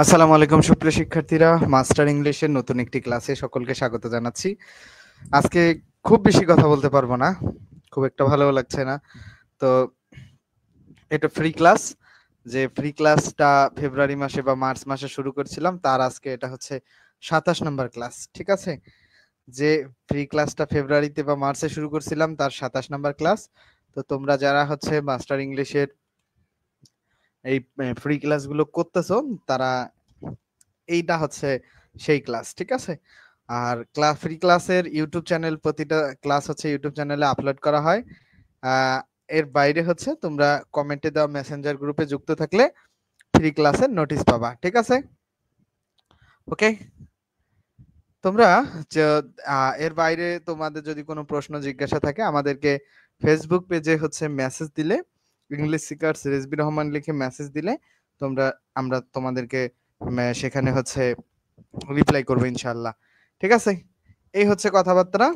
আসসালামু আলাইকুম সুপ্রিয় শিক্ষার্থীরা, মাস্টার ইংলিশের নতুন একটি ক্লাসে সকলকে স্বাগত জানাচ্ছি। আজকে খুব বেশি কথা বলতে পারবো না, খুব একটা ভালো লাগছে না। তো এটা ফ্রি ক্লাস, যে ফ্রি ক্লাসটা ফেব্রুয়ারি মাসে বা মার্চ মাসে শুরু করছিলাম, তার আজকে এটা হচ্ছে 27 নম্বর ক্লাস। ঠিক আছে, যে ফ্রি ক্লাসটা ফেব্রুয়ারিতে বা মার্চে শুরু করছিলাম তার 27 নম্বর ক্লাস। তো তোমরা যারা হচ্ছে মাস্টার ইংলিশের এই ফ্রি ক্লাসগুলো করতেছো, তারা এইটা হচ্ছে সেই ক্লাস। ঠিক আছে, আর ফ্রি ক্লাসের ইউটিউব চ্যানেল, প্রতিটা ক্লাস হচ্ছে ইউটিউব চ্যানেলে আপলোড করা হয়। আহ, এর বাইরে হচ্ছে তোমরা কমেন্টে দেওয়া মেসেঞ্জার গ্রুপে যুক্ত থাকলে ফ্রি ক্লাসের নোটিশ পাবা। ঠিক আছে, ওকে। তোমরা এর বাইরে তোমাদের যদি কোনো প্রশ্ন জিজ্ঞাসা থাকে আমাদেরকে ফেসবুক পেজে হচ্ছে মেসেজ দিলে, ইংলিশ সিকার্স রেজবি রহমান লিখে মেসেজ দিলে আমরা তোমাদেরকে সেখানে হচ্ছে রিপ্লাই করবো ইনশাল্লাহ। ঠিক আছে, এই হচ্ছে কথাবার্তা।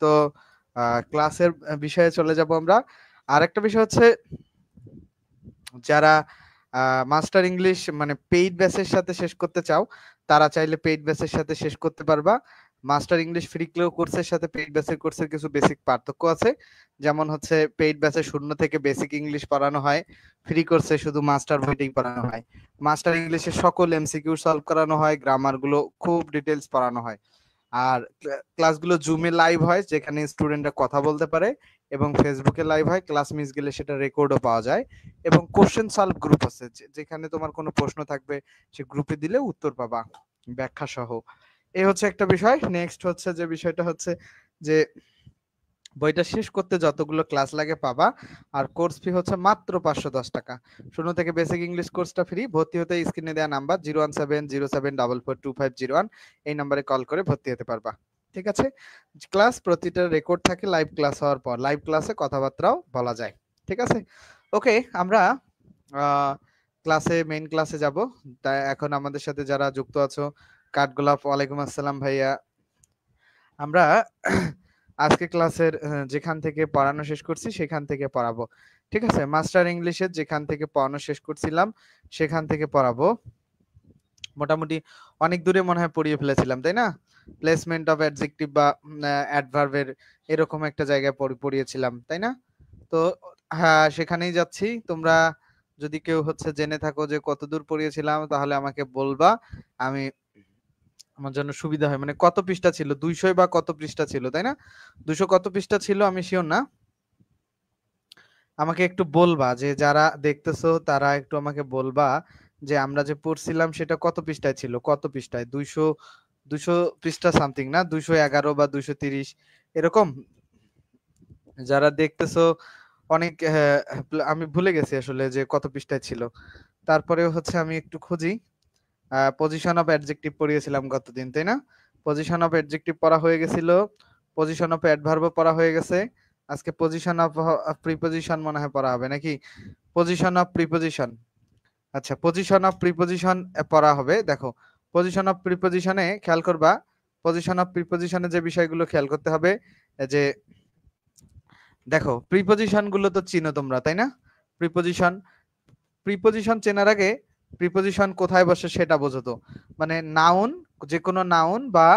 তো ক্লাসের বিষয়ে চলে যাব আমরা। আর একটা বিষয় হচ্ছে, যারা মাস্টার ইংলিশ মানে পেইড ব্যাচের সাথে শেষ করতে চাও, তারা চাইলে পেইড ব্যাচের সাথে শেষ করতে পারবা। মাস্টার ইংলিশ ফ্রি কোর্সের সাথে পেইড ব্যাচের কোর্সের কিছু বেসিক পার্থক্য আছে। যেমন হচ্ছে পেইড ব্যাচে 0 থেকে বেসিক ইংলিশ পড়ানো হয়, ফ্রি কোর্সে শুধু মাস্টার বইটাই পড়ানো হয়। মাস্টার ইংলিশে সকল এমসিকিউ সলভ করানো হয়, গ্রামার গুলো খুব ডিটেলস পড়ানো হয়। আর ক্লাসগুলো জুমে লাইভ হয়, যেখানে স্টুডেন্টরা কথা বলতে পারে, এবং ফেসবুকে লাইভ হয়, ক্লাস মিস গেলে সেটা রেকর্ডও পাওয়া যায়। এবং কোশ্চেন সলভ গ্রুপ আছে, যেখানে তোমার কোনো প্রশ্ন থাকবে সে গ্রুপে দিলে উত্তর পাবা ব্যাখ্যা সহ। এই হচ্ছে একটা বিষয়। নেক্সট হচ্ছে যে বিষয়টা হচ্ছে যে বইটা শেষ করতে যতগুলো ক্লাস লাগে পাবা। আর কোর্স ফি হচ্ছে মাত্র 510 টাকা। 0 থেকে বেসিক ইংলিশ কোর্সটা ফ্রি। ভর্তি হতে স্ক্রিনে দেওয়া নাম্বার 01707442501, এই নাম্বারে কল করে ভর্তি হতে পারবা। ঠিক আছে, ক্লাস প্রতিটা রেকর্ড থাকে লাইভ ক্লাস হওয়ার পর, লাইভ ক্লাসে কথাবার্তাও বলা যায়। ঠিক আছে, ওকে। আমরা ক্লাসে মেইন ক্লাসে যাব। তাই এখন আমাদের সাথে যারা যুক্ত আছো, কাঠগোলাপ, ওয়ালাইকুম আসসালাম ভাইয়া। আমরা আজকে ক্লাসের যেখান থেকে পড়ানো শেষ করছি সেখান থেকে পড়াবো। ঠিক আছে, মাস্টার ইংলিশের যেখান থেকে পড়ানো শেষ করছিলাম সেখান থেকে পড়াবো। মোটামুটি অনেক দূরে মনে হয় পড়িয়ে ফেলেছিলাম, তাই না? প্লেসমেন্ট অফ অ্যাডজেক্টিভ বা অ্যাডভার্বের এরকম একটা জায়গায় পড়িয়েছিলাম, তাই না? তো হ্যাঁ, সেখানেই যাচ্ছি। তোমরা যদি কেউ হচ্ছে জেনে থাকো যে কত দূর পড়িয়েছিলাম, তাহলে আমাকে বলবা। আমি আমার জন্য সুবিধা হয়, মানে কত পৃষ্ঠা ছিল, 200 বা কত পৃষ্ঠা ছিল, তাই না? 200 কত পৃষ্ঠা ছিল আমি শিওর না। আমাকে একটু বলবা, যে যারা দেখতেছো তারা একটু আমাকে বলবা যে আমরা যে পড়ছিলাম সেটা কত পৃষ্ঠায় ছিল, কত পৃষ্ঠায়। 200 200 পৃষ্ঠা সামথিং না, 211 বা 230 এরকম। যারা দেখতেছো অনেক আমি ভুলে গেছি আসলে যে কত পৃষ্ঠায় ছিল। তারপরেও হচ্ছে আমি একটু খুঁজি। পজিশন অফ অ্যাডজেক্টিভ পড়িয়েছিলাম গতদিন, তাই না? পজিশন অফ অ্যাডজেক্টিভ পড়া হয়ে গেছিল, পজিশন অফ অ্যাডভার্বও পড়া হয়ে গেছে। আজকে পজিশন অফ প্রিপজিশন মনে হয় পড়া হবে নাকি? পজিশন অফ প্রিপজিশন, আচ্ছা পজিশন অফ প্রিপজিশন পড়া হবে। দেখো, পজিশন অফ প্রিপজিশনে খেয়াল করবা, পজিশন অফ প্রিপজিশনে যে বিষয়গুলো খেয়াল করতে হবে, যে দেখো প্রিপজিশন গুলো তো চিনো তোমরা, তাই না? প্রিপজিশন, প্রিপজিশন চেনার আগে প্রিপজিশন কোথায় বসে সেটা বোঝো তো। মানে নাউন, যে কোনো নাউন বা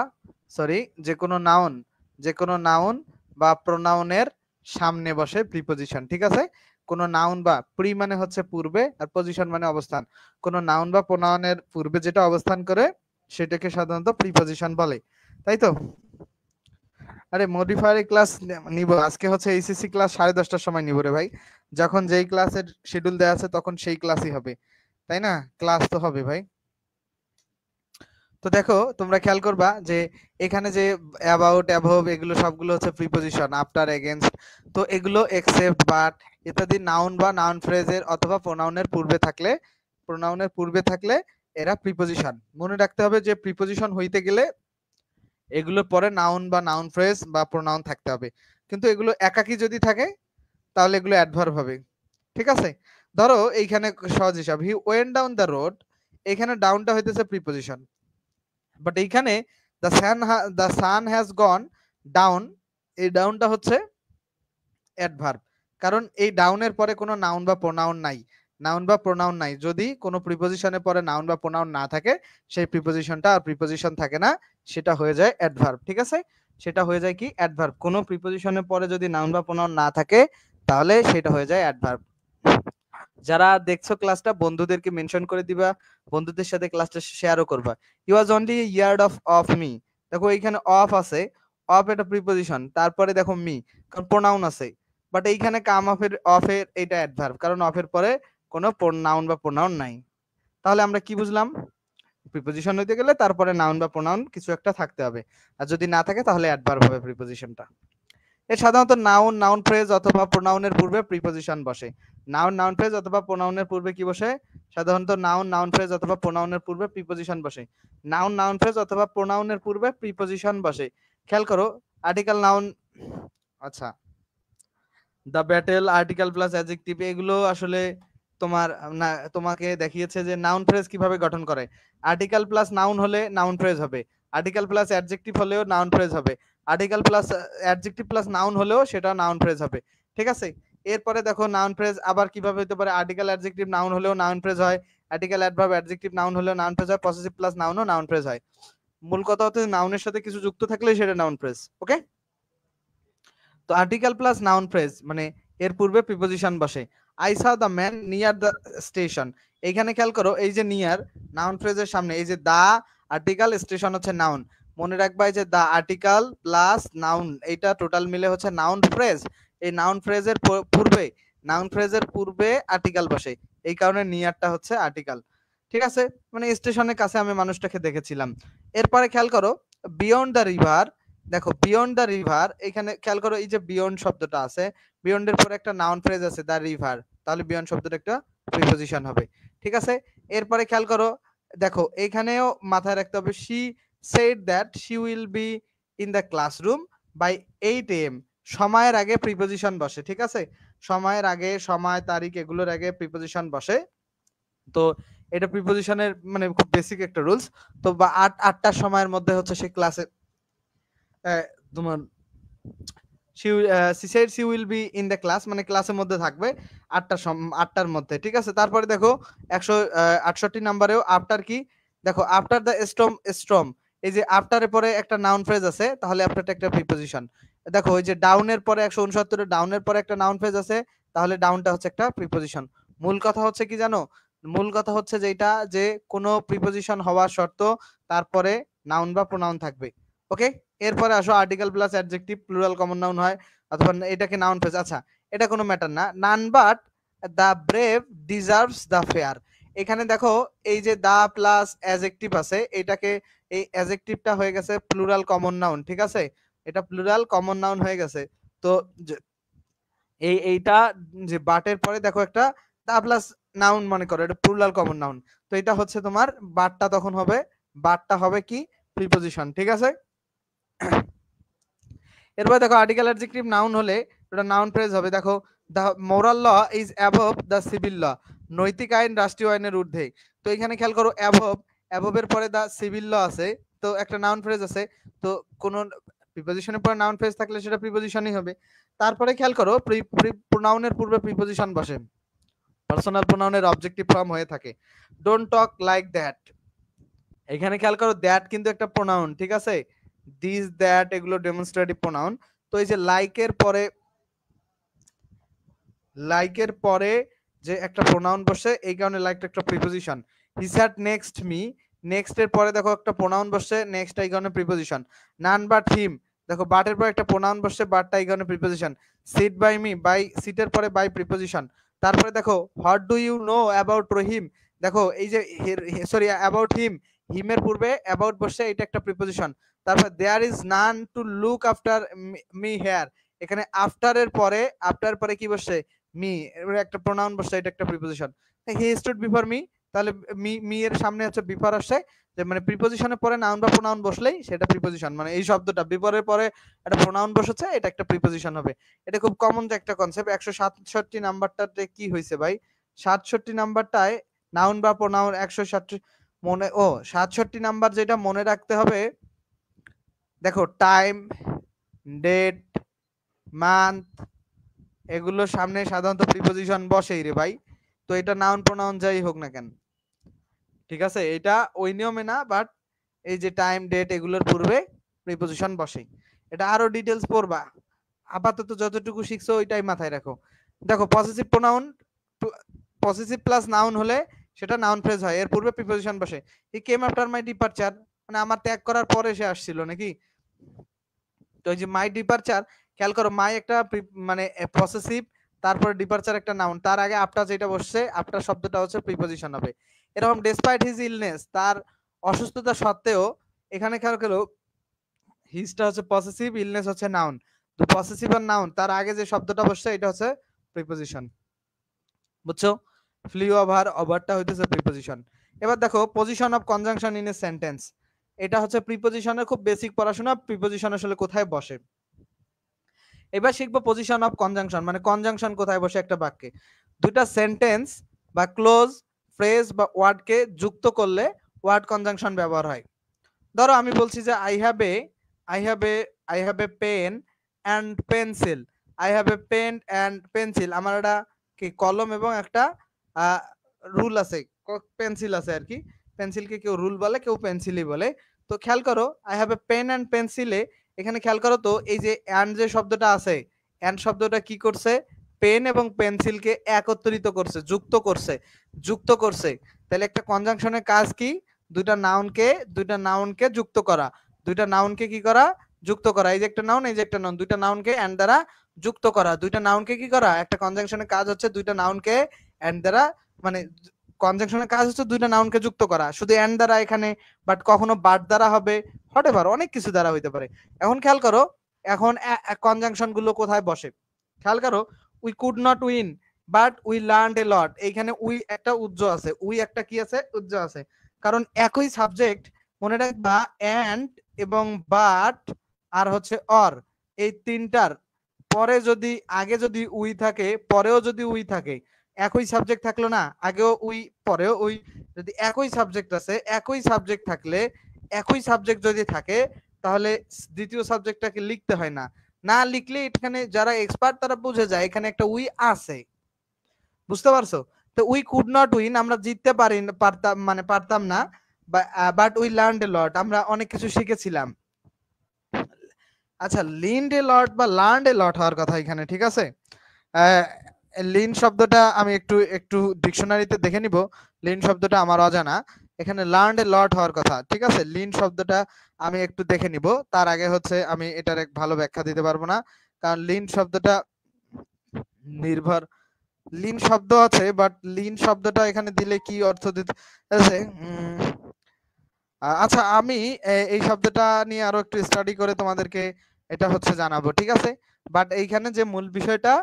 সরি যে কোনো নাউন, যে কোনো নাউন বা প্রোনাউনের সামনে বসে প্রিপজিশন। ঠিক আছে, কোনো নাউন বা প্রি মানে হচ্ছে পূর্বে, আর পজিশন মানে অবস্থান। কোনো নাউন বা প্রোনাউনের পূর্বে যেটা অবস্থান করে সেটাকে সাধারণত প্রিপজিশন বলে, তাই তো? আরে মডিফায়ার ক্লাস নিব আজকে, হচ্ছে এইচএসসি ক্লাস 10:30টার সময় নিব রে ভাই। যখন যেই ক্লাসের শিডিউল দেওয়া আছে তখন সেই ক্লাসই হবে, তাই না? ক্লাস তো হবে ভাই। তো দেখো তোমরা খেয়াল করবা যে এখানে যে অ্যাবাউট, অ্যাভব, এগুলো সবগুলো হচ্ছে প্রিপজিশন, আফটার, এগেইনস্ট। তো এগুলো এক্সেপ্ট, বাট ইত্যাদি নাউন বা নাউন ফ্রেজের অথবা প্রোনাউনের পূর্বে থাকলে এরা প্রিপজিশন। মনে রাখতে হবে যে প্রিপজিশন হইতে গেলে এগুলোর পরে নাউন বা নাউন ফ্রেজ বা প্রোনাউন থাকতে হবে। কিন্তু এগুলো একাকী যদি থাকে তাহলে এগুলো অ্যাডভার্ব হবে। ঠিক আছে, ধরো এইখানে সহজ হিসাব, he went down the road, এখানে ডাউনটা হইতেছে প্রিপজিশন, বাট এইখানে the sun has gone down, এই ডাউনটা হচ্ছে অ্যাডভার্ব। কারণ এই ডাউনের পরে কোনো নাউন বা প্রোনাউন নাই, নাউন বা প্রোনাউন নাই। যদি কোনো প্রিপোজিশনের পরে নাউন বা প্রোনাউন না থাকে, সেই প্রিপোজিশনটা আর প্রিপোজিশন থাকে না, সেটা হয়ে যায় অ্যাডভার্ব। ঠিক আছে, সেটা হয়ে যায় কি অ্যাডভার্ব। কোনো প্রিপোজিশনের পরে যদি নাউন বা প্রোনাউন না থাকে, তাহলে সেটা হয়ে যায় অ্যাডভার্ব। যারা দেখছো ক্লাসটা, বন্ধুদেরকে মেনশন করে দিবা, বন্ধুদের সাথে ক্লাসটা শেয়ারও করবা। He was only yard of me. দেখো এইখানে অফ আছে, অফ এটা প্রিপোজিশন, তারপরে দেখো মি, কারণ প্রোনাউন আছে। বাট এইখানে কাম অফের এটা অ্যাডভার্ব, কারণ অফের পরে কোনো নাউন বা প্রোনাউন নাই। তাহলে আমরা কি বুঝলাম? প্রিপোজিশন হইতে গেলে তারপরে নাউন বা প্রোনাউন কিছু একটা থাকতে হবে, আর যদি না থাকে তাহলে অ্যাডভার্ব হবে প্রিপোজিশনটা। এর সাধারণত নাউন ফ্রেজ অথবা প্রোনাউনের পূর্বে প্রিপোজিশন বসে। নাউন ফ্রেজ অথবা প্রোনাউনের পূর্বে কি বসে? সাধারণত নাউন ফ্রেজ অথবা প্রোনাউনের পূর্বে প্রিপোজিশন বসে। নাউন ফ্রেজ অথবা প্রোনাউনের পূর্বে প্রিপোজিশন বসে। খেয়াল করো, আর্টিকেল নাউন, আচ্ছা, the battle, article plus adjective, এগুলো আসলে তোমার না, তোমাকে দেখিয়েছে যে নাউন ফ্রেজ কিভাবে গঠন করে। আর্টিকেল প্লাস নাউন হলে নাউন ফ্রেজ হবে, আর্টিকেল প্লাস অ্যাডজেক্টিভ হলেও নাউন ফ্রেজ হবে, article plus adjective plus noun হলেও সেটা নাউন ফ্রেজ হবে। ঠিক আছে, এরপরে দেখো নাউন ফ্রেজ আবার কিভাবে হতে পারে। আর্টিকেল অ্যাডজেক্টিভ নাউন হলেও নাউন ফ্রেজ হয়, আর্টিকেল অ্যাডভার্ব অ্যাডজেক্টিভ নাউন হলেও নাউন ফ্রেজ হয়, পসেসিভ প্লাস নাউনও নাউন ফ্রেজ হয়। মূল কথা হচ্ছে নাউনের সাথে কিছু যুক্ত থাকলে সেটা নাউন ফ্রেজ। ওকে, তো আর্টিকেল প্লাস নাউন ফ্রেজ মানে এর পূর্বে প্রিপোজিশন বসে। আই সা the man near the station, এইখানে খেয়াল করো, এই যে নিয়ার নাউন ফ্রেজের সামনে, এই যে দা আর্টিকেল, স্টেশন হচ্ছে নাউন। মনে রাখবা যে দা আর্টিকেল প্লাস নাউন, এইটা টোটাল মিলে হচ্ছে নাউন ফ্রেজ। এই নাউন ফ্রেজের পূর্বে আর্টিকেল বসে, এই কারণে নিয়ারটা হচ্ছে আর্টিকেল। ঠিক আছে, মানে স্টেশনের কাছে আমি মানুষটাকে দেখেছিলাম। এরপরে খেয়াল করো, বিয়ন্ড দ্য রিভার, দেখো বিয়ন্ড দ্য রিভার, এখানে খেয়াল করো এই যে বিয়ন্ড শব্দটা আছে, বিয়ন্ডের পরে একটা নাউন ফ্রেজ আছে দ্য রিভার, তাহলে বিয়ন্ড শব্দটা একটা প্রিপোজিশন হবে। ঠিক আছে, এরপরে খেয়াল করো, দেখো এখানেও মাথায় রাখতে হবে, she said that she will be in the classroom by 8 AM, সময়ের আগে প্রিপোজিশন বসে। ঠিক আছে, সময়ের আগে, সময়, তারিখ, এগুলোর আগে প্রিপোজিশন বসে। তো এটা প্রিপোজিশনের মানে খুব বেসিক একটা রুলস। তো বা 8টার সময়ের মধ্যে হচ্ছে সে ক্লাসে, তোমার she said she will be in the class, মানে ক্লাসের মধ্যে থাকবে 8টার মধ্যে। ঠিক আছে, তারপরে দেখো 168 নম্বরেও আফটার কি, দেখো আফটার দ্য স্টর্ম, এই যে আফটারের পরে একটা নাউন ফ্রেজ আছে, তাহলে আফটারটা একটা প্রিপোজিশন। দেখো ওই যে ডাউনের পরে 169 ডাউনের পরে একটা নাউন ফ্রেজ আছে, তাহলে ডাউনটা হচ্ছে একটা প্রিপোজিশন। মূল কথা হচ্ছে কি জানো? মূল কথা হচ্ছে যেটা, যে কোনো প্রিপোজিশন হওয়ার শর্ত তারপরে নাউন বা প্রোনাউন থাকবে। ওকে, এরপরে আসো article plus adjective, plural common noun হয় অথবা এটাকে নাউন ফ্রেজ। আচ্ছা, এটা কোনো ম্যাটার না। None but the brave deserves the fair, এখানে দেখো এই যে দা প্লাস অ্যাডজেক্টিভ আছে, এটাকে, এই অ্যাডজেক্টিভটা হয়ে গেছে প্লুরাল কমন নাউন। ঠিক আছে, এটা প্লুরাল কমন নাউন হয়ে গেছে। তো এইটা যে বাটের পরে দেখো একটা দা প্লাস নাউন, মনে করো এটা প্লুরাল কমন নাউন, তো এটা হচ্ছে তোমার বাটটা তখন হবে, বাটটা হবে কি প্রিপোজিশন। ঠিক আছে, এরপর দেখো আর্টিকেল অ্যাডজেক্টিভ নাউন হলে এটা নাউন ফ্রেজ হবে। দেখো the moral law is above the civil law, নৈতিক আইন রাষ্ট্রীয় আইনের ঊর্ধ্বে। তো এখানে খেয়াল করো অ্যাবভের পরে দ্য সিভিল ল আছে, তো একটা নাউন ফ্রেজ আছে, তো কোন প্রিপোজিশনের পরে নাউন ফ্রেজ থাকলে সেটা প্রিপোজিশনই হবে। তারপরে খেয়াল করো প্রোনাউনের পূর্বে প্রিপোজিশন বসে, পার্সোনাল প্রোনাউনের অবজেক্টিভ ফর্ম হয়ে থাকে। ডোন্ট টক লাইক দ্যাট, এখানে খেয়াল করো দ্যাট কিন্তু একটা প্রোনাউন। ঠিক আছে, দিস দ্যাট এগুলো ডেমনস্ট্রেটিভ প্রোনাউন। তো এই যে লাইকের পরে যে একটা প্রোনাউন বসে, এই কারণে লাইকটা একটা প্রিপোজিশন। হি স্যাট নেক্সট মি, নেক্সট এর পরে দেখো একটা প্রোনাউন বসে, নেক্সট এই কারণে প্রিপোজিশন। নান বাট হিম, দেখো বাটের পরে একটা প্রোনাউন বসে, বাটটা এই কারণে preposition. Sit by me, by সিটের পরে বাই প্রিপোজিশন। তারপরে দেখো what do you know about Rahim, দেখো এই যে সরি অ্যাবাউট হিমের পূর্বে অ্যাবাউট বসে, এটা একটা প্রিপোজিশন। তারপর there is none to look after me here, এখানে আফটার পরে কি বসে, মি, একটা প্রোনাউন বসছে, এটা একটা preposition. He stood before me, তাহলে মি এর সামনে হচ্ছে বিফোর আসছে, যে মানে প্রিপোজিশনের পরে নাউন বা প্রোনাউন বসলেই সেটা প্রিপোজিশন, মানে এই শব্দটা বিফোরের পরে একটা প্রোনাউন বসেছে, এটা একটা প্রিপোজিশন হবে। এটা খুব কমন যে একটা কনসেপ্ট। 167 নাম্বারটাতে কি হয়েছে ভাই, 67 নাম্বারটায় নাউন বা প্রোনাউন 167 মনে, ও 67 নাম্বার যেটা মনে রাখতে হবে, দেখো টাইম, ডেট, মান্থ, এগুলোর সামনে সাধারণত প্রিপোজিশন বসেই রে ভাই। তো তো এটা নাউন প্রোনাউন যাই হোক না কেন, ঠিক আছে, এটা ওই নিয়মে না, বাট এই যে টাইম ডেট এগুলোর পূর্বে প্রিপজিশন বসে। এটা আরো ডিটেলস পড়বা, আপাতত যতটুকু শিখছো ওইটাই মাথায় রাখো। দেখো possessive pronoun, possessive plus noun হলে সেটা নাউন ফ্রেজ হয়, এর পূর্বে প্রিপজিশন বসে। হি কেম আফটার মাই ডিপারচার, মানে আমার ত্যাগ করার পরে সে আসছিল নাকি। তো এই যে মাই ডিপারচার, খেয়াল করো মাই একটা মানে পসেসিভ, তারপরে ডিপারচার একটা নাউন, তার আগে আফটার যেটা বসছে, আফটার শব্দটা হচ্ছে প্রিপজিশন হবে। এরকম ডেসপাইট হিজ ইলনেস, তার অসুস্থতা সত্ত্বেও, এখানে খেয়াল করো হিজটা হচ্ছে পসেসিভ, ইলনেস হচ্ছে নাউন। তো পসেসিভ আর নাউন তার আগে যে শব্দটা বসছে এটা হচ্ছে প্রিপজিশন, বুঝছো? ফ্লিউ ওভার, ওভারটা হইতেছে প্রিপজিশন। এবার দেখো position of conjunction in a sentence, এটা হচ্ছে প্রিপজিশনের খুব বেসিক পড়াশোনা, প্রিপজিশন আসলে কোথায় বসে। এবার শিখবো পজিশন অফ কনজাংশন, মানে কনজাংশন কোথায় বসে একটা বাক্যে। দুটা সেন্টেন্স বা ক্লোজ, ফ্রেজ বা ওয়ার্ডকে যুক্ত করলে ওয়ার্ড কনজাংশন ব্যবহার হয়। ধরো আমি বলছি যে I have a pen and pencil, I have a pen and pencil, আমার একটা কি কলম এবং একটা রুল আছে, পেন্সিল আছে আর কি। পেন্সিলকে কেউ রুল বলে, কেউ পেন্সিলই বলে। তো খেয়াল করো I have a pen and পেন্সিলে, এখানে খেয়াল করো তো এই যে অ্যান্ড যে শব্দটা আছে, অ্যান্ড শব্দটা কি করছে, পেন এবং পেন্সিলকে একত্রিত করছে, যুক্ত করছে। তাহলে একটা কনজাংশনের কাজ কি, দুইটা নাউনকে যুক্ত করা, দুইটা নাউনকে কি করা, যুক্ত করা। এই যে একটা নাউন, এই যে একটা নাউন, দুইটা নাউনকে এন্ড দ্বারা যুক্ত করা, দুইটা নাউনকে কি করা, একটা কনজাংশনের কাজ হচ্ছে দুইটা নাউনকে এন্ড দ্বারা, মানে কনজাংশনের কাজ হচ্ছে দুইটা নাউনকে যুক্ত করা, শুধু এন্ড দ্বারা এখানে, বাট কখনো বাট দ্বারা হবে, হটেভার অনেক কিছু দ্বারা হইতে পারে। এখন খেয়াল করো, এখন কনজাংশন গুলো কোথায় বসে, খেয়াল করো we could not win but we learned a lot, এইখানে উই একটা উজ্জ আছে, উই একটা কি আছে, উজ্জ আছে, কারণ একই সাবজেক্ট, মনে রাখবা এন্ড এবং বাট আর হচ্ছে অর, এই তিনটার পরে যদি, আগে যদি উই থাকে, পরেও যদি উই থাকে, একই সাবজেক্ট থাকলো না, আগেও উই পরেও উই, যদি একই সাবজেক্ট আছে, একই সাবজেক্ট থাকলে, একই সাবজেক্ট যদি থাকে, তাহলে দ্বিতীয় সাবজেক্টটাকে লিখতে হয় না, না লিখলে এখানে যারা এক্সপার্ট তারা বুঝে যায় এখানে একটা উই আছে, বুঝতে পারছো? তো উই কুড নট উইন, আমরা জিততে পারতাম, মানে পারতাম না, বাট উই লার্নড এ লট, আমরা অনেক কিছু শিখেছিলাম। আচ্ছা, লিন্ড এ লট বা লার্নড এ লট হওয়ার কথা এখানে, ঠিক আছে। লিন শব্দটা আমি একটু একটু ডিকশনারিতে দেখে নিব, লিন শব্দটা আমার অজানা, এখানে লার্নড এ লট হওয়ার কথা, ঠিক আছে। লিন শব্দটা আমি একটু দেখে নিব, তার আগে হচ্ছে আমি এটার এক ভালো ব্যাখ্যা দিতে পারবো না, কারণ লিন শব্দটা নির্ভর, লিন শব্দ আছে, বাট লিন শব্দটা এখানে দিলে কি অর্থ দিতে আছে। আচ্ছা, আমি এই শব্দটা নিয়ে আরো একটু স্টাডি করে তোমাদেরকে এটা হচ্ছে জানাবো, ঠিক আছে। বাট এইখানে যে মূল বিষয়টা,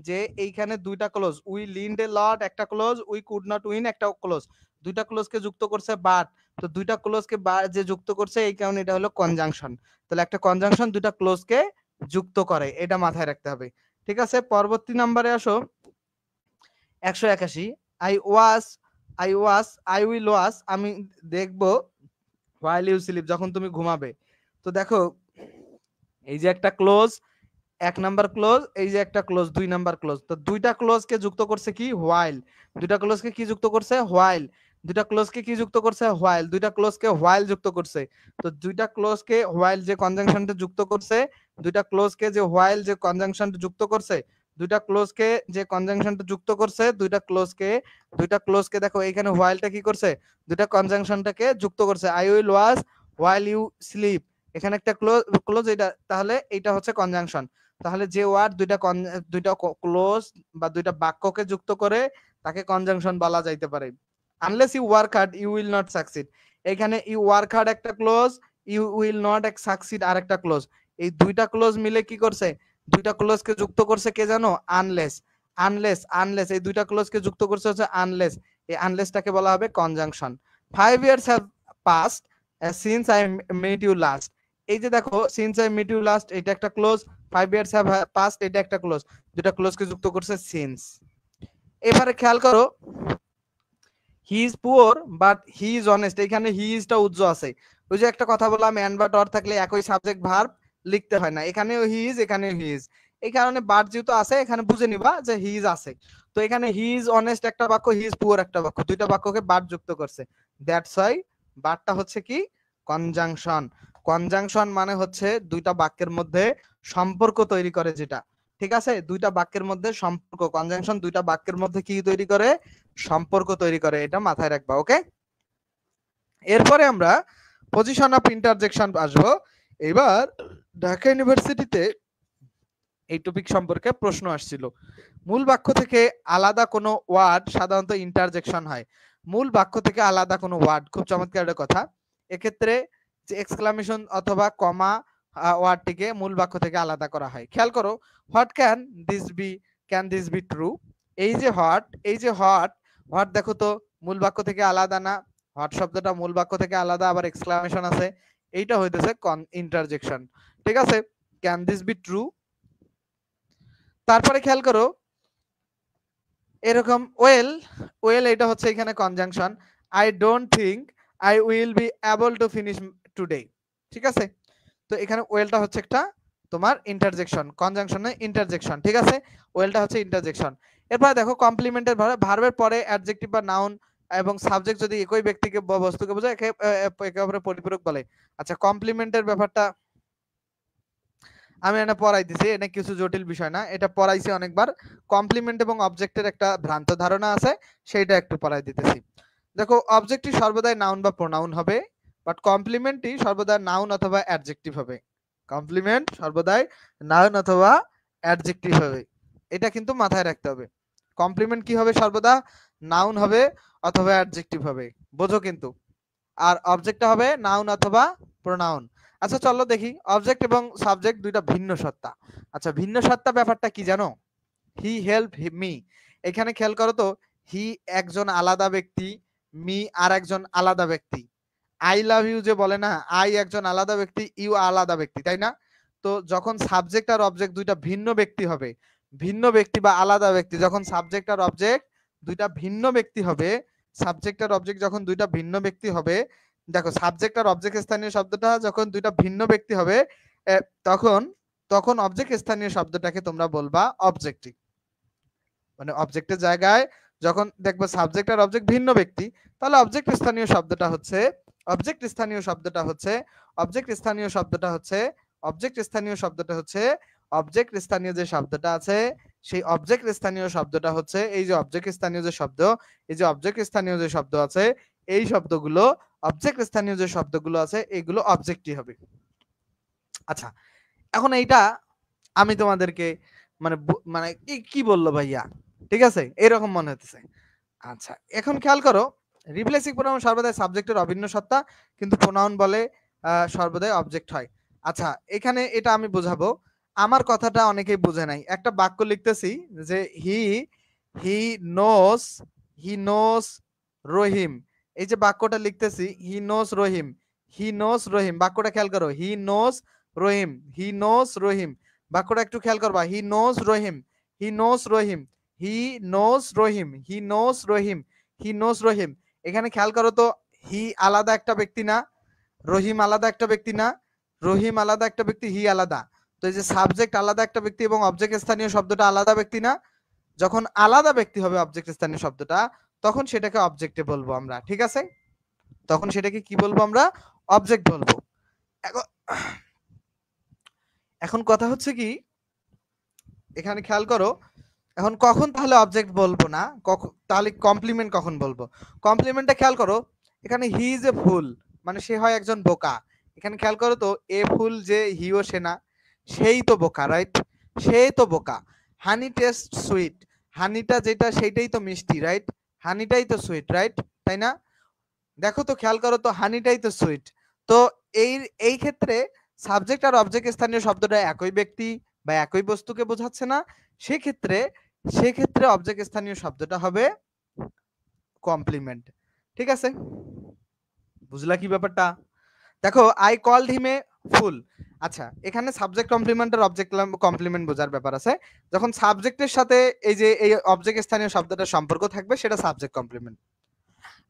যে এইখানে দুইটা ক্লোজ, উই লিন্ড এ লট একটা close, we could not win একটা ক্লোজ, দুইটা ক্লোজকে যুক্ত করছে বাট, তো দুইটা ক্লোজকে যে যুক্ত করছে এই কারণে এটা হলো কনজাংশন। তাহলে একটা কনজাংশন দুইটা ক্লোজকে যুক্ত করে, এটা মাথায় রাখতে হবে, ঠিক আছে। পরবর্তী নম্বরে আসো 181, আই ওয়াজ, আই উইল ওয়াজ, আমি দেখবো, while you sleep, যখন তুমি ঘুমাবে। তো দেখো এই যে একটা ক্লোজ, এক নাম্বার ক্লোজ, এই যে একটা ক্লোজ, দুই নাম্বার ক্লোজ, তো দুইটা ক্লোজকে যুক্ত করছে কি, হোয়াইল, দুইটা ক্লোজকে কি যুক্ত করছে, হোয়াইল, দুইটা ক্লোজকে কি যুক্ত করছে, হোয়াইল, দুইটা ক্লোজকে হোয়াইল যুক্ত করছে। তো দুইটা ক্লোজকে হোয়াইল যে কনজাংশনটা যুক্ত করছে, দুইটা ক্লোজকে যে হোয়াইল যে কনজাংশনটা যুক্ত করছে, দুইটা ক্লোজকে যে কনজাংশনটা যুক্ত করছে, দুইটা ক্লোজকে দেখো এখানে হোয়াইলটা কি করছে, দুইটা কনজাংশনটাকে যুক্ত করছে, I will was while you sleep, এখানে একটা ক্লোজ এটা, তাহলে এটা হচ্ছে কনজাংশন। তাহলে যে ওয়ার্ড দুইটা ক্লোজ বা দুইটা বাক্যকে যুক্ত করে তাকে কনজাংশন বলা যাইতে পারে। Unless you work hard you will not succeed, এখানে ইউ ওয়ার্ক হার্ড একটা clause, you will not succeed আর একটা ক্লোজ, এই দুইটা ক্লোজ মিলে কি করছে, দুইটা ক্লোজকে যুক্ত করছে কে জানো, আনলেস এই দুইটা ক্লোজকে যুক্ত করছে হচ্ছে আনলেস, এই আনলেসটাকে বলা হবে conjunction. 5 years have passed since I met you last, এই যে দেখো since I met you last এটা একটা ক্লোজ, 5 years have passed এটা একটা ক্লোজ, দুটা ক্লোজকে যুক্ত করছে since। এবারে খেয়াল করো he is poor but he is honest, এখানে হি ইজটা উজ্জ আছে, ওই যে একটা কথা বললাম এন্ড বাট অর থাকলে একই সাবজেক্ট ভার্ব লিখতে হয় না, এখানেও হি ইজ, এখানেও হি ইজ, এই কারণে বাট যেহেতু আছে এখানে বুঝে নিবা যে হি ইজ আছে। তো এখানে হি ইজ অনেস্ট একটা বাক্য, হি ইজ পুয়ার একটা বাক্য, দুইটা বাক্যকে বাট যুক্ত করছে, দ্যাটস ওয়াই বাটটা হচ্ছে কি কনজাংশন। কনজাংশন মানে হচ্ছে দুইটা বাক্যের মধ্যে সম্পর্ক তৈরি করে যেটা, ঠিক আছে, দুইটা বাক্যের মধ্যে সম্পর্ক, কনজাংশন দুইটা বাক্যের মধ্যে কি তৈরি করে, সম্পর্ক তৈরি করে, এটা মাথায় রাখবা। ওকে, এরপরে আমরা পজিশন অফ ইন্টারজেকশন আসবো। এবার ঢাকা ইউনিভার্সিটিতে এই টপিক সম্পর্কে প্রশ্ন আসছিল, মূল বাক্য থেকে আলাদা কোনো ওয়ার্ড সাধারণত ইন্টারজেকশন হয়। মূল বাক্য থেকে আলাদা কোনো ওয়ার্ড, খুব চমৎকার একটা কথা, এক্ষেত্রে যে এক্সক্লামেশন অথবা কমা ওয়ার্ডটিকে মূল বাক্য থেকে আলাদা করা হয়। খেয়াল করো, what can this be, can this be true, এই যে হোয়াট, এই যে হোয়াট, হোয়াট দেখো তো মূল বাক্য থেকে আলাদা না, হোয়াট শব্দটা মূল বাক্য থেকে আলাদা, আবার এক্সক্লামেশন আছে, এইটা হইতেছে ইন্টারজেকশন, ঠিক আছে। ক্যান দিস বি ট্রু, তারপরে খেয়াল করো এরকম ওয়েল, ওয়েল এটা হচ্ছে এখানে conjunction, I don't think I will be able to finish today, ঠিক আছে। তো এখানে ওয়েলটা হচ্ছে একটা তোমার ইন্টারজেকশন, কনজাংশন না ইন্টারজেক্শন, ঠিক আছে, ওয়েলটা হচ্ছে ইন্টারজেকশন। এরপর দেখো কমপ্লিমেন্টের ভার্বের পরে অ্যাডজেক্টিভ বা নাউন এবং সাবজেক্ট যদি একই ব্যক্তিকে বা বস্তুকে বোঝায় একে অপরের পরিপূরক বলে। আচ্ছা, কমপ্লিমেন্টের ব্যাপারটা আমি এটা পড়াই দিছি, এটা কিছু জটিল বিষয় না, এটা পড়াইছি অনেকবার। কমপ্লিমেন্ট এবং অবজেক্টের একটা ভ্রান্ত ধারণা আছে, সেইটা একটু পড়াই দিতেছি। দেখো, অবজেক্টটি সর্বদাই নাউন বা প্রোনাউন হবে, বাট কমপ্লিমেন্টটি সর্বদা নাউন অথবা অ্যাডজেক্টিভ হবে। কমপ্লিমেন্ট সর্বদাই নাউন অথবা অ্যাডজেক্টিভ হবে, এটা কিন্তু মাথায় রাখতে হবে। কমপ্লিমেন্ট কি হবে, সর্বদা নাউন হবে অথবা অ্যাডজেক্টিভ হবে, বোঝো কিন্তু। আর অবজেক্টটা হবে নাউন অথবা প্রোনাউন। আচ্ছা চলো দেখি, অবজেক্ট এবং সাবজেক্ট দুইটা ভিন্ন সত্তা। আচ্ছা, ভিন্ন সত্তা ব্যাপারটা কি জানো? হি হেল্প মি, এখানে খেয়াল করো তো, হি একজন আলাদা ব্যক্তি, মি আর একজন আলাদা ব্যক্তি। আই লাভ ইউ যে বলে না, আই একজন আলাদা ব্যক্তি, ইউ আলাদা ব্যক্তি, তাই না? তো যখন সাবজেক্ট আর অবজেক্ট দুইটা ভিন্ন ব্যক্তি হবে, ভিন্ন ব্যক্তি বা আলাদা ব্যক্তি, যখন সাবজেক্ট আর অবজেক্ট দুইটা ভিন্ন ব্যক্তি হবে, সাবজেক্ট আর অবজেক্ট যখন দুইটা ভিন্ন ব্যক্তি হবে, দেখো সাবজেক্ট আর অবজেক্ট স্থানীয় শব্দটা যখন দুইটা ভিন্ন ব্যক্তি হবে, তখন তখন অবজেক্ট স্থানীয় শব্দটাকে তোমরা বলবা অবজেক্টিভ। মানে অবজেক্টের জায়গায় যখন দেখবো সাবজেক্ট আর অবজেক্ট ভিন্ন ব্যক্তি, তাহলে অবজেক্ট স্থানীয় শব্দটা হচ্ছে অবজেক্ট স্থানীয় শব্দটা হচ্ছে অবজেক্ট স্থানীয় শব্দটা হচ্ছে অবজেক্ট স্থানীয় শব্দটা হচ্ছে অবজেক্ট স্থানীয় যে শব্দটা আছে, সেই অবজেক্ট স্থানীয় শব্দটা হচ্ছে এই যে অবজেক্ট স্থানীয় যে শব্দ, এই যে অবজেক্ট স্থানীয় যে শব্দ আছে, এই শব্দগুলো অবজেক্ট স্থানীয় যে শব্দগুলো আছে এগুলো অবজেক্টই হবে। আচ্ছা, এখন এইটা আমি তোমাদেরকে মানে মানে কি বললো ভাইয়া, ঠিক আছে, এরকম মনে হতেছে। আচ্ছা, এখন খেয়াল করো, রিপ্লেসিং প্রোনাউন সর্বদাই সাবজেক্টের অভিন্ন সত্তা, কিন্তু প্রোনাউন বলে সর্বদাই অবজেক্ট হয়। আচ্ছা, এখানে এটা আমি বোঝাবো, আমার কথাটা অনেকেই বুঝে নাই। একটা বাক্য লিখতেছি যে হি হি নোস হি নোস রহিম, এই যে বাক্যটা লিখতেছি হি নোস রহিম, হি নোস রহিম, বাক্যটা খেয়াল করো, হি নোস রহিম, হি নোস রহিম, বাক্যটা একটু খেয়াল করবা, হি নোস রহিম, হি নোস রহিম, হি নোস রহিম, হি নোস রহিম, হি নোস রহিম। এখানে খেয়াল করো তো, হি আলাদা একটা ব্যক্তি না, রহিম আলাদা একটা ব্যক্তি না, রহিম আলাদা একটা ব্যক্তি, হি আলাদা। তো এই যে সাবজেক্ট আলাদা একটা ব্যক্তি এবং অবজেক্ট স্থানীয় শব্দটা আলাদা ব্যক্তি না, যখন আলাদা ব্যক্তি হবে অবজেক্ট স্থানীয় শব্দটা, তখন সেটাকে অবজেক্টে বলবো আমরা, ঠিক আছে, তখন সেটাকে কি বলবো আমরা, অবজেক্ট বলবো। এখন কথা হচ্ছে কি, এখানে খেয়াল করো, এখন কখন তাহলে অবজেক্ট বলবো না, তাহলে কমপ্লিমেন্ট কখন বলবো? কমপ্লিমেন্টটা খেয়াল করো, এখানে হি ইজ এ ফুল, মানে সে হয় একজন বোকা। এখানে খেয়াল করো তো, এ ফুল যে হি ও সে না, সেই তো বোকা, রাইট, সেই তো বোকা। হানি টেস্ট সুইট, হানিটা যেটা সেইটাই তো মিষ্টি, রাইট, হানিটাই তো সুইট, রাইট, তাই না? দেখো তো, খেয়াল করো তো, হানিটাই তো সুইট। তো এই এই ক্ষেত্রে সাবজেক্ট আর অবজেক্ট স্থানীয় শব্দটা একই ব্যক্তি বা একই বস্তুকে বোঝাচ্ছে না, সেক্ষেত্রে সেক্ষেত্রে অবজেক্ট স্থানীয় শব্দটা হবে কমপ্লিমেন্ট, ঠিক আছে, বুঝলা কি ব্যাপারটা? দেখো, আই কল্ড হিম এ ফুল। আচ্ছা, এখানে সাবজেক্ট কমপ্লিমেন্ট আর অবজেক্ট কমপ্লিমেন্ট বোঝার ব্যাপার আছে। যখন সাবজেক্টের সাথে এই যে এই অবজেক্ট স্থানীয় শব্দটা সম্পর্ক থাকবে, সেটা সাবজেক্ট কমপ্লিমেন্ট।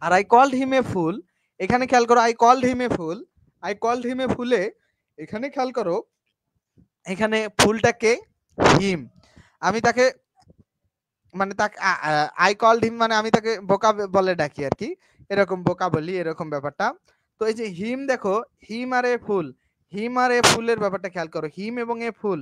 আর I called him a fool, এখানে খেয়াল করো, I called him a fool, I called him a ফুলে, এখানে খেয়াল করো, এখানে ফুলটা কে, হিম, আমি তাকে মানে তাকে আই কল্ড হিম মানে আমি তাকে বোকা বলে ডাকি আর কি, এরকম বোকা বলি এরকম ব্যাপারটা। তো এই যে হিম দেখো, হিম আর এ ফুল, হিম আর এ ফুলের ব্যাপারটা খেয়াল করো, হিম এবং এ ফুল,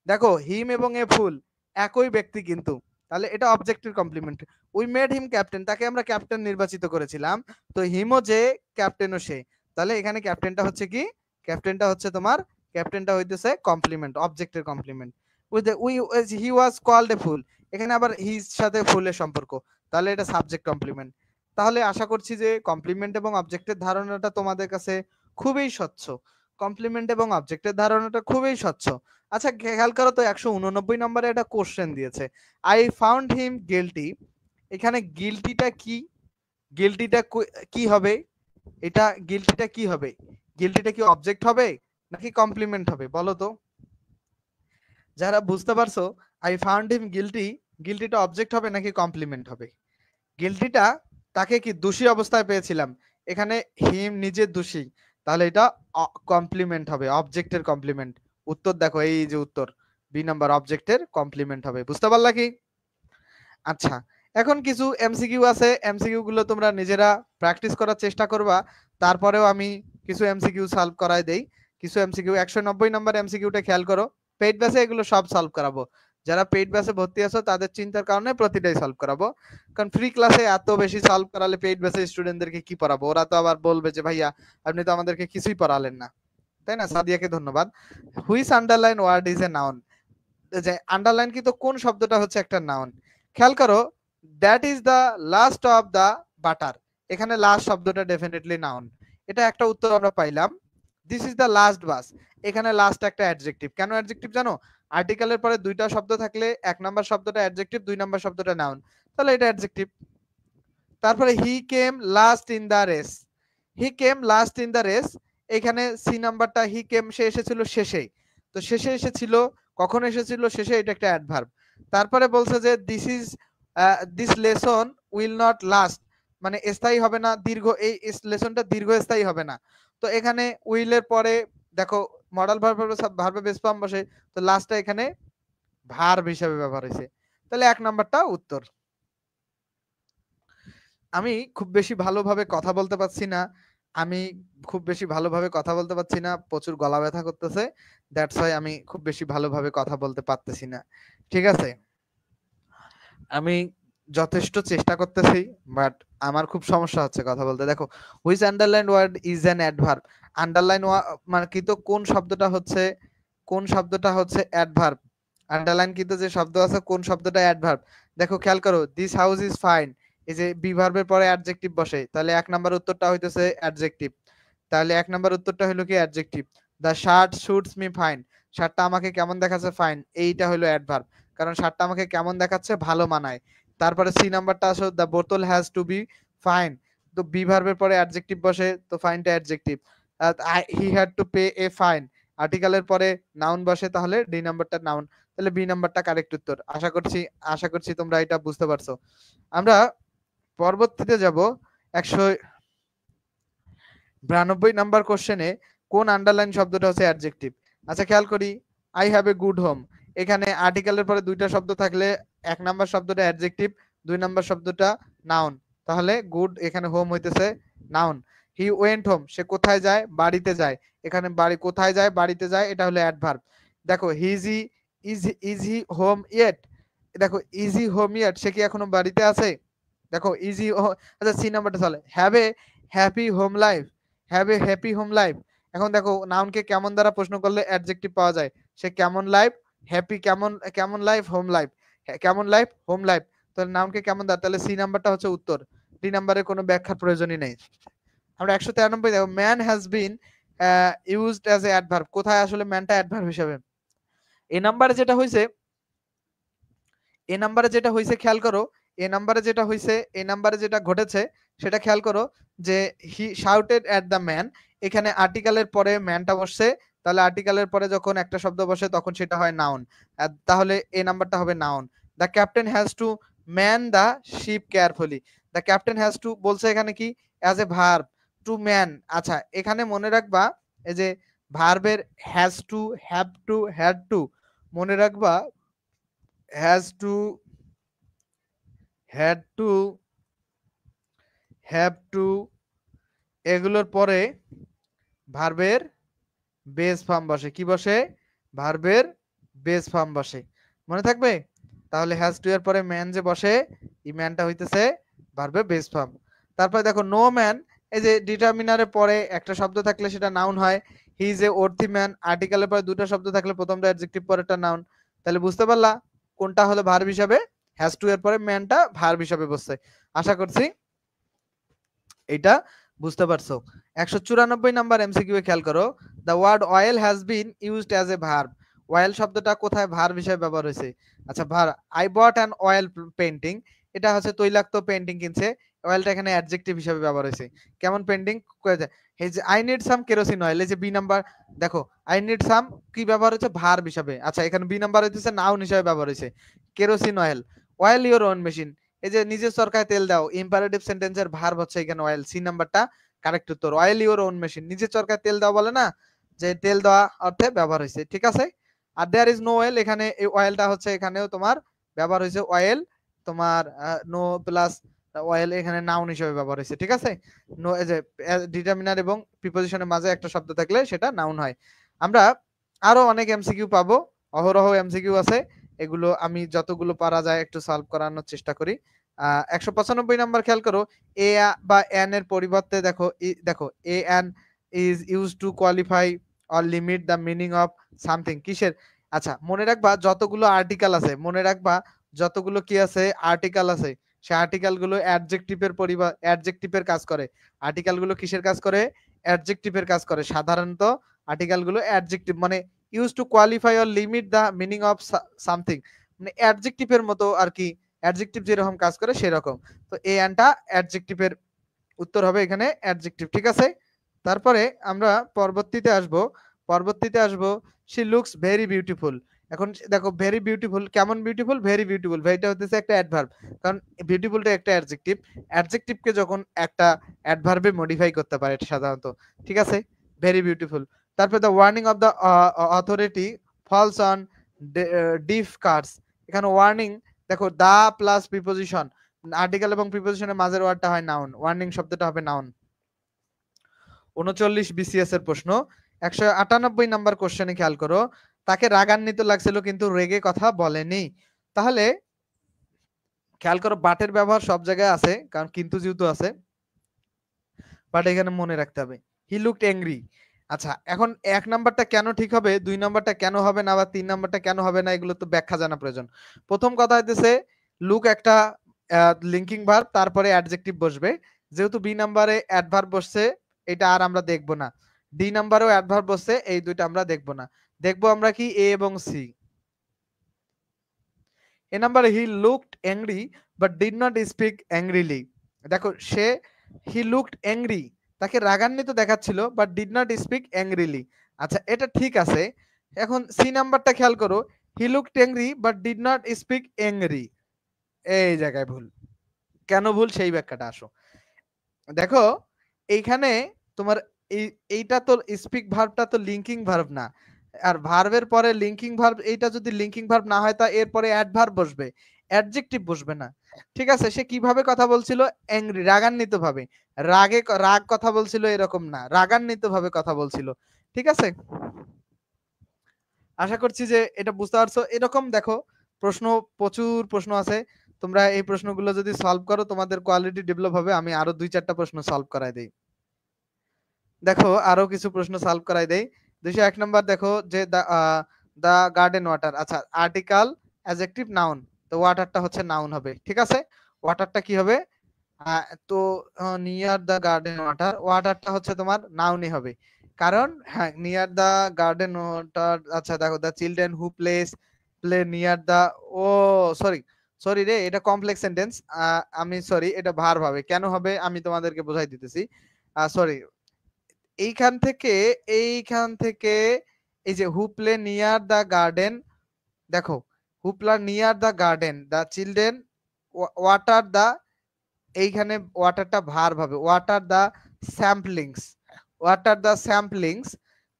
দেখো হিম এবং এ ফুল একই ব্যক্তি কিন্তু, তাহলে এটা অবজেক্টের complement. We made him captain, তাকে আমরা ক্যাপ্টেন নির্বাচিত করেছিলাম, তো হিমও যে ক্যাপ্টেনও সে, তাহলে এখানে ক্যাপ্টেনটা হচ্ছে কি, ক্যাপ্টেনটা হচ্ছে তোমার, ক্যাপ্টেনটা হইতেছে কমপ্লিমেন্ট, অবজেক্টের complement. With we he was called a fool, এখানে আবার হিজ সাথে ফুলের সম্পর্ক, তাহলে এটা সাবজেক্ট কমপ্লিমেন্ট। তাহলে আশা করছি যে কমপ্লিমেন্ট এবং অবজেক্টের ধারণাটা তোমাদের কাছে খুবই স্বচ্ছ, কমপ্লিমেন্ট এবং অবজেক্টের ধারণাটা খুবই স্বচ্ছ। আচ্ছা খেয়াল করো তো 189 নম্বরে একটা কোশ্চেন দিয়েছে, আই ফাউন্ড হিম গিলটি, এখানে গিলটিটা কি, গিলটিটা কি হবে, এটা গিলটিটা কি হবে, গিলটিটা কি অবজেক্ট হবে নাকি কমপ্লিমেন্ট হবে বলো তো, যারা বুঝতে পারছো আই ফাউন্ড হিম গিলটি, গিলটিটা অবজেক্ট হবে নাকি কমপ্লিমেন্ট হবে? গিলটিটা, তাকে কি দোষী অবস্থায় পেয়েছিলাম, এখানে হিম নিজে দোষী, তাহলে এটা কমপ্লিমেন্ট হবে, অবজেক্টের কমপ্লিমেন্ট। উত্তর দেখো এই যে উত্তর বি নাম্বার, অবজেক্টের কমপ্লিমেন্ট হবে, বুঝতে পারলা কি? আচ্ছা, এখন কিছু এমসিকিউ আছে, এমসিকিউ গুলো তোমরা নিজেরা প্র্যাকটিস করার চেষ্টা করবা, তারপরেও আমি কিছু এমসিকিউ সলভ করাই দেই। কিছু এমসিকিউ 190 নম্বর এমসিকিউটা খেয়াল করো, পেইড ব্যাচে এগুলো সব সলভ করাবো, যারা পেইড ব্যাচে ভর্তি আছো তাদের চিন্তার কারণে প্রতিটাই সলভ করাবো, কারণ ফ্রি ক্লাসে এত বেশি সলভ করালে পেইড ব্যাচে স্টুডেন্টদেরকে কি পড়াবো, ওরা তো আবার বলবে যে ভাইয়া আপনি তো আমাদেরকে কিছুই পড়ালেন না, তাই না? সাদিয়াকে ধন্যবাদ। Which underline word is a noun, যে আন্ডারলাইন কিন্তু কোন শব্দটা হচ্ছে একটা নাউন, খেয়াল করো, that is the last of the butter, এখানে লাস্ট শব্দটা ডেফিনেটলি নাউন, এটা একটা উত্তর আমরা পাইলাম। This is the last bus, এখানে লাস্ট একটা অ্যাডজেক্টিভ, কেন অ্যাডজেক্টিভ জানো, আর্টিকেলের পরে দুইটা শব্দ থাকলে এক নাম্বার শব্দটা অ্যাডজেক্টিভ, দুই নাম্বার শব্দটা নাউন, তাহলে এটা অ্যাডজেক্টিভ। তারপরে he came last in the race, he came last in the race, এখানে সি নাম্বারটা, হি কেম সে এসেছিল শেষে, তো শেষে এসেছিল, কখন এসেছিল শেষে, এটা একটা অ্যাডভার্ব। তারপরে বলছে যে this is this lesson will not last, মানে স্থায়ী হবে না, দীর্ঘ, এই লেসনটা দীর্ঘস্থায়ী হবে না, তো এখানে উইলের পরে দেখো মডাল ভার্বে বেস ফর্ম বসে, তো লাস্টটা এখানে ভার্ব হিসেবে ব্যবহার হয়েছে, তাহলে এক নাম্বারটা উত্তর। আমি খুব বেশি ভালোভাবে কথা বলতে পারছি না, আমি খুব বেশি ভালোভাবে কথা বলতে পারছি না, প্রচুর গলা ব্যথা করতেছে, দ্যাটস ওয়াই আমি খুব বেশি ভালোভাবে কথা বলতে পারতেছি না, ঠিক আছে? আমি যথেষ্ট চেষ্টা করতেছি, বাট আমার খুব সমস্যা হচ্ছে কথা বলতে। দেখো which underline word is an adverb, underline মানে কিন্তু কোন শব্দটা হচ্ছে, কোন শব্দটা হচ্ছে অ্যাডভার্ব, আন্ডারলাইন কিন্তু যে শব্দ আছে কোন শব্দটা অ্যাডভার্ব, দেখো খেয়াল করো, দিস হাউস ইজ ফাইন, এই যে বি ভার্বের পরে অ্যাডজেক্টিভ বসে, তাহলে এক নাম্বার উত্তরটা হইতেছে অ্যাডজেক্টিভ, তাহলে এক নাম্বার উত্তরটা হলো কি adjective. The shirt suits me fine, শার্টটা আমাকে কেমন দেখাচ্ছে, ফাইন, এইটা হলো অ্যাডভার্ব, কারণ শার্টটা আমাকে কেমন দেখাচ্ছে, ভালো মানায়। তারপরে সি নাম্বারটা আসো, দ্য বোতল হ্যাজ টু বি ফাইন, তো বি ভার্বের পরে অ্যাডজেক্টিভ বসে, তো ফাইনটা adjective. He had to pay a fine, আর্টিকেলের পরে নাউন বসে, তাহলে ডি নাম্বারটা নাউন, তাহলে বি নাম্বারটা কারেক্ট উত্তর। আশা করছি তোমরা এটা বুঝতে পারছো। আমরা পরবর্তীতে যাব 192 নাম্বার কোশ্চেনে, কোন আন্ডারলাইন শব্দটা হচ্ছে অ্যাডজেক্টিভ। আচ্ছা খেয়াল করি, I have a good home, এখানে আর্টিকেলের পরে দুইটা শব্দ থাকলে এক নাম্বার শব্দটা অ্যাডজেক্টিভ, দুই নাম্বার শব্দটা নাউন, তাহলে গুড এখানে হোম হইতেছে নাউন। হি ওয়েন্ট হোম, সে কোথায় যায়, বাড়িতে যায়, এখানে বাড়ি কোথায় যায়, বাড়িতে যায়, এটা হলো অ্যাডভার্ব। দেখো হিজি ইজ হি হোম ইয়েট, দেখো ইজ হি হোম ইয়েট, সে কি এখনো বাড়িতে আছে, দেখো ইজি, আচ্ছা সি নাম্বারটা চলে, have a happy home life, have a happy home life, এখন দেখো নাউনকে কেমন দ্বারা প্রশ্ন করলে অ্যাডজেক্টিভ পাওয়া যায়, সে কেমন লাইফ, হ্যাপি কেমন, কেমন লাইফ, হোম লাইফ, কেমন লাইফ, হোম লাইফ, তাহলে নাউনকে কেমন দ্বারা, তাহলে সি নাম্বারটা হচ্ছে উত্তর, ডি নাম্বারে কোনো ব্যাখ্যার প্রয়োজনই নেই। আমরা 193 দেখো, man has been used as A adverb, কোথায় আসলে ম্যানটা অ্যাডভার্ব হিসেবে, এ নাম্বারে যেটা হয়েছে, এ নাম্বারে যেটা হয়েছে খেয়াল করো, এ নাম্বারে যেটা হয়েছে, এ নাম্বারে যেটা ঘটেছে সেটা খেয়াল করো, যে হি শাউটেড অ্যাট দ্য ম্যান, এখানে আর্টিকেলের পরে ম্যানটা বসছে, তাহলে আর্টিকেলের পরে যখন একটা শব্দ বসে তখন সেটা হয় নাউন, তাহলে এ নাম্বারটা হবে noun. The captain has to man the ship carefully, the captain has to বলছে এখানে কি, as a verb, to man. আচ্ছা এখানে মনে রাখবা, এই যে ভার্বের has to, have to, had to মনে রাখবা has to, had to, have to, এগুলোর পরে ভার্বের বেস ফর্ম বসে। কি বসে? ভার্বের বেস ফর্ম বসে। মনে থাকবে? তাহলে হ্যাজ টু এর পরে ম্যান যে বসে, এই ম্যানটা হইতেছে ভার্বের বেস ফর্ম। তারপরে দেখো নো ম্যান, এই যে ডিটারমিনারের পরে একটা শব্দ থাকলে সেটা নাউন হয়। He is a earthy man, আর্টিকেলের পরে দুটো শব্দ থাকলে প্রথমটা অ্যাডজেক্টিভ পরেরটা নাউন। তাহলে বুঝতে পারলা কোনটা হলো ভার্ব হিসাবে? হ্যাজ টু এর পরে ম্যানটা ভার্ব হিসাবে বসছে। আশা করছি এটা বুঝতে পারছো। 194 নাম্বার এমসিকিউ এ খেয়াল করো, the word oil has been used as a verb. Oil শব্দটা কোথায় ভার্ব হিসেবে ব্যবহার হয়েছে? আচ্ছা, I bought an oil painting, এটা হচ্ছে তৈলাক্ত পেন্টিং কিনছে, অয়েলটা এখানে অ্যাডজেক্টিভ হিসেবে ব্যবহার হয়েছে। কেমন পেন্টিং? এই যে I need some kerosene oil, এই যে বি নাম্বার, দেখো আই নিড সাম কি ব্যবহার হচ্ছে? ভার্ব হিসাবে। আচ্ছা, এখানে বি নাম্বার হইতেছে নাউন হিসাবে ব্যবহার হয়েছে, kerosene oil. Oil your own machine, এই যে নিজের চরকায় তেল দাও, ইম্পারেটিভ সেন্টেন্সের ভার্ব হচ্ছে এখানে অয়েল। সি নাম্বারটা কারেক্ট উত্তর। অয়েল ইওর ওন মেশিন, নিজের চরকায় তেল দাও বলে না, যে তেল দেওয়া অর্থে ব্যবহার হয়েছে। ঠিক আছে। আর দেয়ার ইজ নো অয়েল, এখানে এই অয়েলটা হচ্ছে এখানেও তোমার ব্যবহার হয়েছে অয়েল, তোমার নো প্লাস অয়েল এখানে নাউন হিসেবে ব্যবহার হয়েছে। ঠিক আছে। নো, এই যে ডিটারমিনার এবং প্রিপজিশনের মাঝে একটা শব্দ থাকলে সেটা নাউন হয়। আমরা আরো অনেক এমসিকিউ পাবো, অহরহ এমসিকিউ আছে, এগুলো আমি যতগুলো পারা যায় একটু সলভ করানোর চেষ্টা করি। 195 নাম্বার খেয়াল করো, এ বা এন এর পরিবর্তে দেখো দেখো A N is use to qualify or limit the meaning of something, কিসের? আচ্ছা, মনে রাখবা যতগুলো আর্টিকেল আছে, মনে রাখবা যতগুলো কি আছে আর্টিকেল আছে, সে আর্টিকেল গুলো অ্যাডজেক্টিভের অ্যাডজেক্টিভের কাজ করে। আর্টিকেল গুলো কিসের কাজ করে? অ্যাডজেক্টিভের কাজ করে। সাধারণত আর্টিকেল গুলো অ্যাডজেক্টিভ, মানে use to qualify or limit the meaning of something, মানে অ্যাডজেক্টিভের মতো আর কি, অ্যাডজেক্টিভ যেরকম কাজ করে সেরকম। তো এই অ্যানটা অ্যাডজেক্টিভের উত্তর হবে এখানে অ্যাডজেক্টিভ। ঠিক আছে। তারপরে আমরা পরবর্তীতে আসবো শি লুকস ভেরি বিউটিফুল। এখন দেখো ভেরি বিউটিফুল, কেমন বিউটিফুল? ভেরি বিউটিফুল, ভেরিটা হচ্ছে একটা অ্যাডভার্ব, কারণ বিউটিফুলটা একটা অ্যাডজেক্টিভ। অ্যাডজেক্টিভকে যখন একটা অ্যাডভার্বে মডিফাই করতে পারে এটা সাধারণত। ঠিক আছে, ভেরি বিউটিফুল। তারপরে the warning of the authority falls on deaf cards, এখানে ওয়ার্নিং, দেখো দা প্লাস প্রিপোজিশন, আর্টিকেল এবং প্রিপোজিশনের মাঝের ওয়ার্ডটা হয় নাউন, ওয়ার্নিং শব্দটা হবে নাউন। 39 বিসিএস এর প্রশ্ন, 198 নাম্বার কোশ্চেনে খেয়াল করো, তাকে রাগান্বিত লাগছিল কিন্তু রেগে কথা বলেনি। তাহলে খেয়াল করো বাটের ব্যবহার সব জায়গায় আছে, কারণ কিন্তু যেহেতু আছে, বাট এখানে মনে রাখতে হবে হি লুকড অ্যাংরি। আচ্ছা, এখন এক নাম্বারটা কেন ঠিক হবে, দুই নাম্বারটা কেন হবে না, বা তিন নাম্বারটা কেন হবে না, এগুলো তো ব্যাখ্যা জানা প্রয়োজন। প্রথম কথা হইতেছে লুক একটা লিঙ্কিং ভার্ব, তারপরে অ্যাডজেক্টিভ বসবে। যেহেতু বি নাম্বারে অ্যাডভার্ব বসছে, এটা আর আমরা দেখবো না। ডি নাম্বারেও অ্যাডভার্ব বসছে, এই দুইটা আমরা দেখবো না। দেখবো আমরা কি এ এবং সি। এ নাম্বারে he looked angry but did not speak angrily. দেখো সে হি লুকড অ্যাংরি, তাকে রাগান্বিত দেখাচ্ছিল, but did not speak angrily. আচ্ছা, এটা ঠিক আছে। এখন সি নাম্বারটা খেয়াল করো, he looked angry but did not speak angry, এই জায়গায় ভুল। কেন ভুল সেই ব্যাখ্যাটা আসো। দেখো এইখানে তোমার এইটা তো স্পিক ভার্বটা তো লিঙ্কিং ভার্ব না, আর ভার্বের পরে লিঙ্কিং ভার্ব, এইটা যদি লিঙ্কিং ভার্ব না হয় তা এরপরে অ্যাডভার্ব বসবে, অ্যাডজেক্টিভ বসবে না। ঠিক আছে, সে কিভাবে কথা বলছিল? অ্যাংরি, রাগান্বিত ভাবে। রাগ কথা বলছিল এরকম না, রাগান্বিত ভাবে কথা বলছিল। ঠিক আছে, আশা করছি যে এটা বুঝতে পারছো। এরকম দেখো প্রশ্ন, প্রচুর প্রশ্ন আছে, তোমরা এই প্রশ্নগুলো যদি সলভ করো তোমাদের কোয়ালিটি ডেভেলপ হবে। আমি আরো 2-4টা প্রশ্ন সলভ করাই দেই। দেখো আরো কিছু প্রশ্ন সলভ করাই দেই। 201 নাম্বার দেখো যে দা গার্ডেন ওয়াটার, আচ্ছা আর্টিকেল অ্যাডজেক্টিভ নাউন, তো ওয়াটারটা হচ্ছে নাউন হবে। ঠিক আছে, ওয়াটারটা কি হবে? তো নিয়ার দা গার্ডেন ওয়াটার, ওয়াটারটা হচ্ছে তোমার নাউনই হবে, কারণ হ্যাঁ নিয়ার দা গার্ডেন ওয়াটার। আচ্ছা দেখো the children who play near the, oh sorry sorry রে, এটা কমপ্লেক্স সেন্টেন্স, আমি সরি, এটা ভার্ব হবে। কেন হবে আমি তোমাদেরকে বোঝাই দিতেছি। সরি, এইখান থেকে এই যে who play near the garden, দেখো who play near the garden the children water the, এইখানে ওয়াটারটা ভার্ব হবে, water the saplings, water the saplings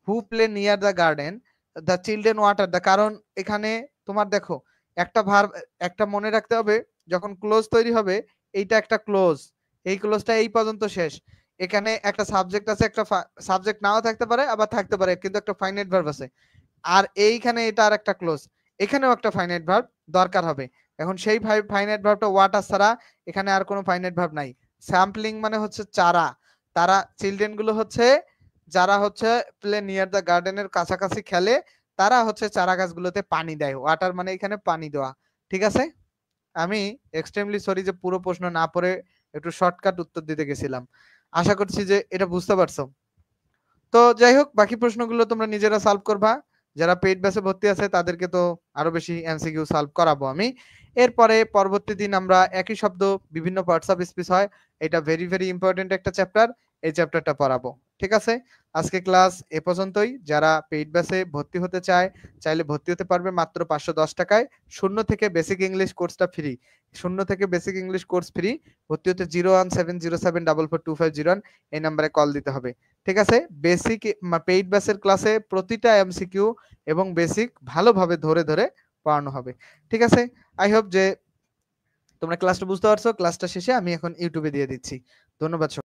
who play near the garden, the children water the, কারণ এখানে তোমার দেখো একটা ভার্ব, একটা মনে রাখতে হবে, যখন ক্লোজ তৈরি হবে এইটা একটা ক্লোজ, এই ক্লোজটা এই পর্যন্ত শেষ। এখানে একটা সাবজেক্ট আছে, একটা সাবজেক্ট নাও থাকতে পারে আবার থাকতে পারে, কিন্তু একটা ফাইনাইট ভার্ব আছে। আর এইখানে এটা আর একটা ক্লোজ, এখানেও একটা ফাইনাইট ভার্ব দরকার হবে। এখন সেই ফাইনাইট ভার্বটা ওয়াটার ছাড়া এখানে আর কোনো ফাইনাইট ভার্ব নাই। স্যাম্পলিং মানে হচ্ছে চারা, তারা চিলড্রেন গুলো হচ্ছে যারা হচ্ছে প্লে নিয়ার দ্য গার্ডেনের কাছাকাছি খেলে, তারা হচ্ছে চারা গাছগুলোতে পানি দেয়। ওয়াটার মানে এখানে পানি দেওয়া। ঠিক আছে, আমি এক্সট্রিমলি সরি যে পুরো প্রশ্ন না পড়ে একটু শর্টকাট উত্তর দিতে গেছিলাম। আশা করছি যে এটা বুঝতে পারছো। তো যাই হোক, বাকি প্রশ্নগুলো তোমরা নিজেরা সলভ করবা। যারা পেইড ব্যাচে ভর্তি আছে তাদেরকে তো আরো বেশি এমসিকিউ সলভ করাবো আমি। এরপরে পরবর্তী দিন আমরা একই শব্দ বিভিন্ন পার্টস অফ স্পিচ হয়, এটা ভেরি ভেরি ইম্পর্টেন্ট একটা চ্যাপ্টার, এই চ্যাপ্টারটা পড়াবো। ঠিক আছে, আজকে ক্লাস এ পর্যন্তই। যারা পেইড ব্যাচে ভর্তি হতে চায়, চাইলে ভর্তি হতে পারবে মাত্র 510 টাকায়। 0 থেকে বেসিক ইংলিশ কোর্সটা ফ্রি, 0 থেকে বেসিক ইংলিশ কোর্স ফ্রি। ভর্তি হতে 01707742501 এই নাম্বারে কল দিতে হবে। ঠিক আছে, বেসিক পেইড ব্যাচের ক্লাসে প্রতিটা এমসিকিউ এবং বেসিক ভালোভাবে ধরে ধরে পড়ানো হবে। ঠিক আছে, আই হোপ যে তোমরা ক্লাসটা বুঝতে পারছো। ক্লাসটা শেষে আমি এখন ইউটিউবে দিয়ে দিচ্ছি। ধন্যবাদ।